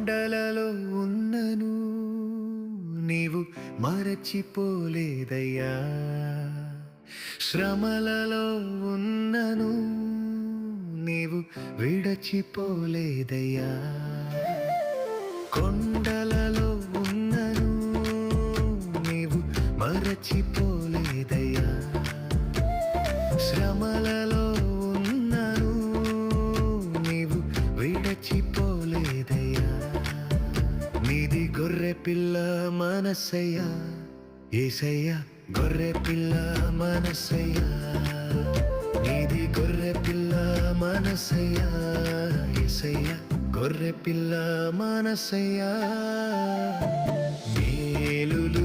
కొండలలో ఉన్నను నీవు మరచిపోలేదయ్యా, శ్రమలలో ఉన్నను నీవు విడచిపోలేదయ్యా, కొండలలో ఉన్నను నీవు మరచిపోలేదయ్యా, శ్రమలలో ఉన్నను నీవు విడచిపోలేదయ్యా. నీది గొర్రె పిల్ల మనసయ్యా యేసయ్యా, గొర్రె పిల్ల మనసయ్యా, నీది గొర్రె పిల్ల మనసయ్యా యేసయ్యా, గొర్రె పిల్ల మనసయ్యా. మేలులు